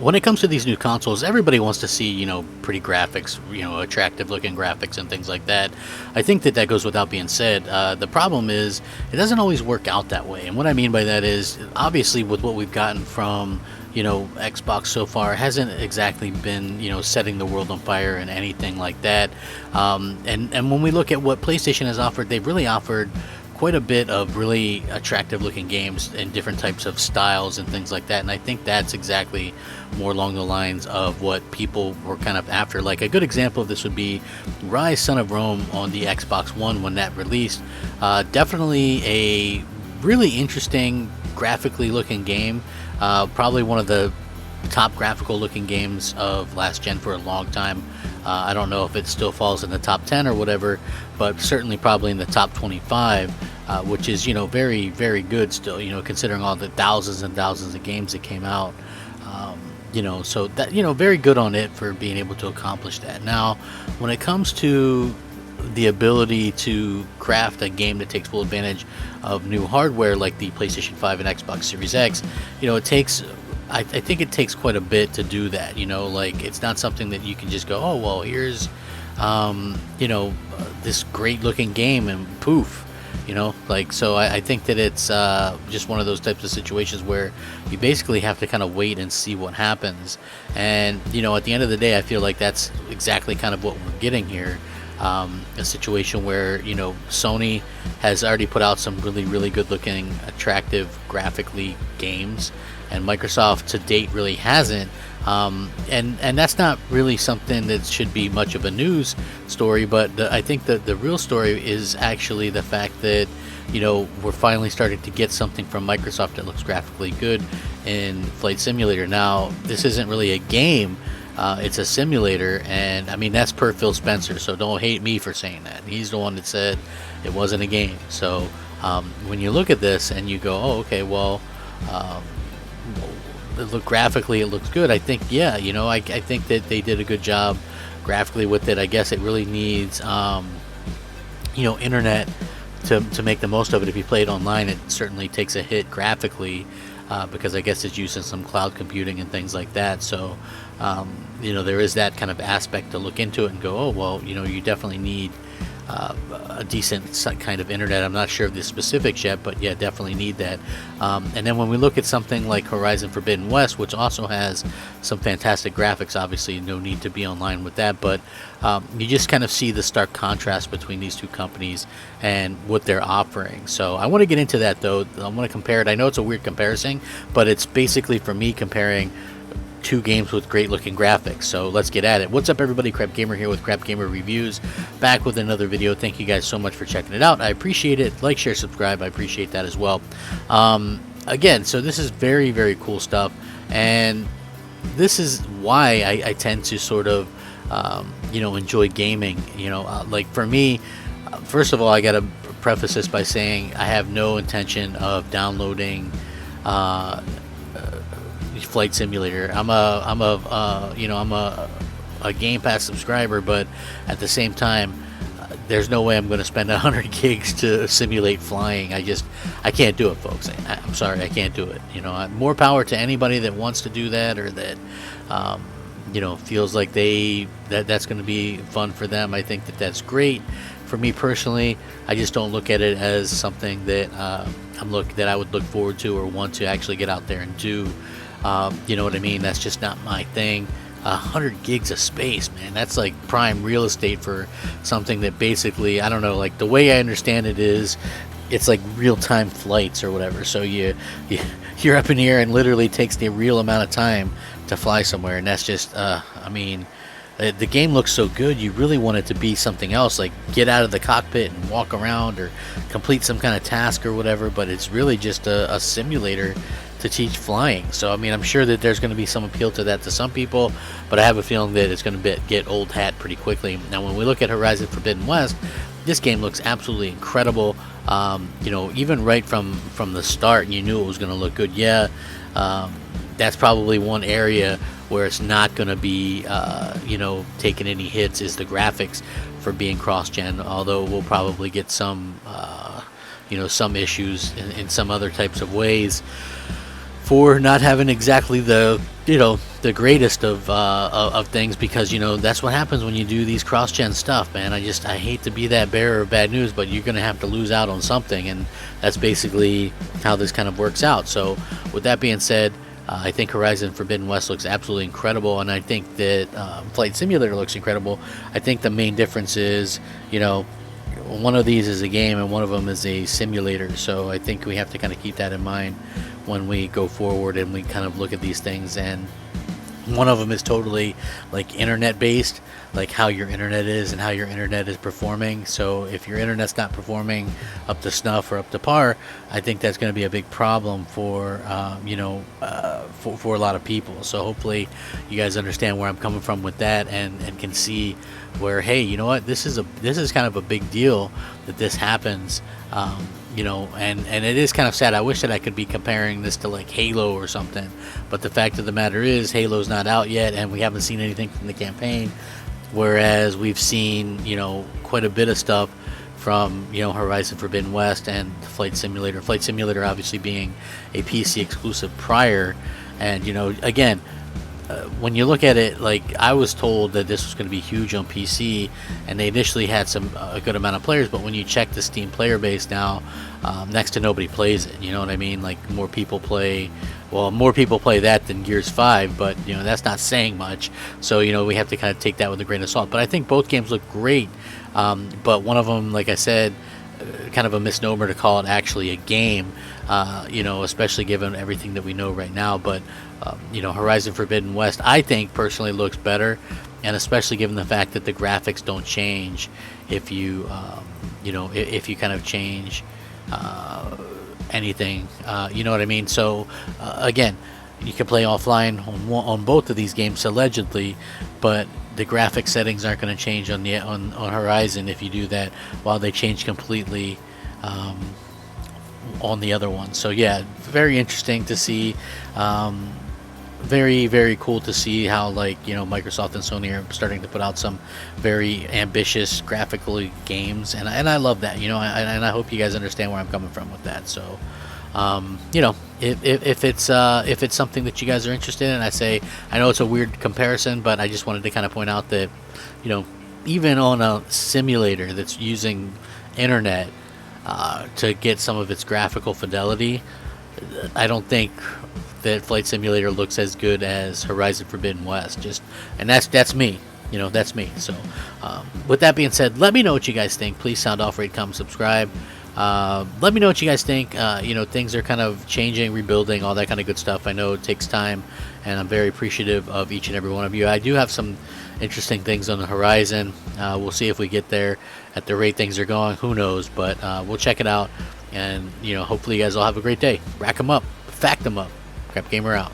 when it comes to these new consoles, everybody wants to see, pretty graphics, attractive looking graphics and things like that. I think that goes without being said. The problem is it doesn't always work out that way. And what I mean by that is, obviously, with what we've gotten from, Xbox so far, hasn't exactly been, setting the world on fire and anything like that. And when we look at what PlayStation has offered, they've really offered quite a bit of really attractive looking games in different types of styles and things like that, and I think that's exactly more along the lines of what people were kind of after. Like, a good example of this would be Rise Son of Rome on the Xbox One when that released. Definitely a really interesting graphically looking game, probably one of the top graphical looking games of last gen for a long time. I don't know if it still falls in the top 10 or whatever, but certainly probably in the top 25, which is, very, very good still, considering all the thousands and thousands of games that came out. So that, very good on it for being able to accomplish that. Now, when it comes to the ability to craft a game that takes full advantage of new hardware like the PlayStation 5 and Xbox Series X, it takes... I think it takes quite a bit to do that, like, it's not something that you can just go, oh, well, here's, this great looking game and poof, so I think that it's just one of those types of situations where you basically have to kind of wait and see what happens. And, at the end of the day, I feel like that's exactly kind of what we're getting here. A situation where, Sony has already put out some really, really good looking, attractive graphically games, and Microsoft to date really hasn't. And that's not really something that should be much of a news story, but I think that the real story is actually the fact that, we're finally starting to get something from Microsoft that looks graphically good in Flight Simulator. Now, this isn't really a game. It's a simulator, and I mean, that's per Phil Spencer, so don't hate me for saying that. He's the one that said it wasn't a game. So when you look at this and you go, oh, okay, well, graphically it looks good. I think, yeah, I think that they did a good job graphically with it. I guess it really needs, internet to make the most of it. If you play it online, it certainly takes a hit graphically, because I guess it's using some cloud computing and things like that. So, there is that kind of aspect to look into it and go, oh, well, you definitely need a decent kind of internet. I'm not sure of the specifics yet, but yeah, definitely need that. And then when we look at something like Horizon Forbidden West, which also has some fantastic graphics, obviously no need to be online with that, but you just kind of see the stark contrast between these two companies and what they're offering. So I want to get into that, though. I want to compare it. I know it's a weird comparison, but it's basically, for me, comparing two games with great looking graphics. So let's get at it. What's up, everybody? Crapgamer here with Crapgamer Reviews, back with another video. Thank you guys so much for checking it out. I appreciate it. Like, share, subscribe. I appreciate that as well. Again, so this is very, very cool stuff, and this is why I tend to sort of enjoy gaming. Like, for me, first of all, I gotta preface this by saying I have no intention of downloading Flight Simulator. I'm a Game Pass subscriber, but at the same time, there's no way I'm going to spend 100 gigs to simulate flying. I can't do it, folks. I'm sorry, I can't do it. More power to anybody that wants to do that, or that feels like that's going to be fun for them. I think that's great. For me personally, I just don't look at it as something that that I would look forward to or want to actually get out there and do. You know what I mean? That's just not my thing. 100 gigs of space, man. That's like prime real estate for something that basically, I don't know, like, the way I understand it is, it's like real-time flights or whatever. So you're up in the air, and literally takes the real amount of time to fly somewhere. And that's just, the game looks so good, you really want it to be something else, like get out of the cockpit and walk around or complete some kind of task or whatever, but it's really just a simulator to teach flying. So, I mean, I'm sure that there's going to be some appeal to that to some people, but I have a feeling that it's going to get old hat pretty quickly. Now, when we look at Horizon Forbidden West, this game looks absolutely incredible. Even right from the start, you knew it was going to look good. Yeah, that's probably one area where it's not going to be, taking any hits, is the graphics for being cross-gen, although we'll probably get some, some issues in some other types of ways for not having exactly the, you know, the greatest of things, because, you know, that's what happens when you do these cross-gen stuff, man. I hate to be that bearer of bad news, but you're gonna have to lose out on something, and that's basically how this kind of works out. So with that being said, I think Horizon Forbidden West looks absolutely incredible, and I think that Flight Simulator looks incredible. I think the main difference is, you know, one of these is a game and one of them is a simulator. So I think we have to kind of keep that in mind when we go forward and we kind of look at these things. And one of them is totally like internet based, like how your internet is and how your internet is performing. So if your internet's not performing up to snuff or up to par, I think that's going to be a big problem for for a lot of people. So hopefully you guys understand where I'm coming from with that, and can see where, hey, you know what, this is kind of a big deal that this happens. You know, and it is kind of sad. I wish that I could be comparing this to like Halo or something, but the fact of the matter is Halo's not out yet, and we haven't seen anything from the campaign, whereas we've seen, you know, quite a bit of stuff from, you know, Horizon Forbidden West and Flight Simulator. Flight Simulator obviously being a PC exclusive prior, and, you know, again, when you look at it, like, I was told that this was going to be huge on PC, and they initially had a good amount of players, but when you check the Steam player base now, next to nobody plays it. You know what I mean? Like, more people play that than Gears 5, but, you know, that's not saying much. So, you know, we have to kind of take that with a grain of salt. But I think both games look great, but one of them, like I said, kind of a misnomer to call it actually a game, you know, especially given everything that we know right now. But you know, Horizon Forbidden West, I think personally looks better, and especially given the fact that the graphics don't change if you you know, if you kind of change anything, you know what I mean. So again, you can play offline on both of these games allegedly, but the graphic settings aren't going to change on the on Horizon if you do that, while they change completely on the other one. So yeah, very interesting to see. Very, very cool to see how, like, you know, Microsoft and Sony are starting to put out some very ambitious graphically games, and I love that, you know, and I hope you guys understand where I'm coming from with that. So you know, if it's something that you guys are interested in, I know it's a weird comparison, but I just wanted to kind of point out that, you know, even on a simulator that's using internet to get some of its graphical fidelity, I don't think that Flight Simulator looks as good as Horizon Forbidden West. And that's me. You know, that's me. So with that being said, let me know what you guys think. Please sound off, rate, comment, subscribe. Let me know what you guys think. You know, things are kind of changing, rebuilding, all that kind of good stuff. I know it takes time, and I'm very appreciative of each and every one of you. I do have some interesting things on the horizon. We'll see if we get there at the rate things are going. Who knows? But we'll check it out, and, you know, hopefully you guys all have a great day. Rack 'em up, fact 'em up. Crapgamer out.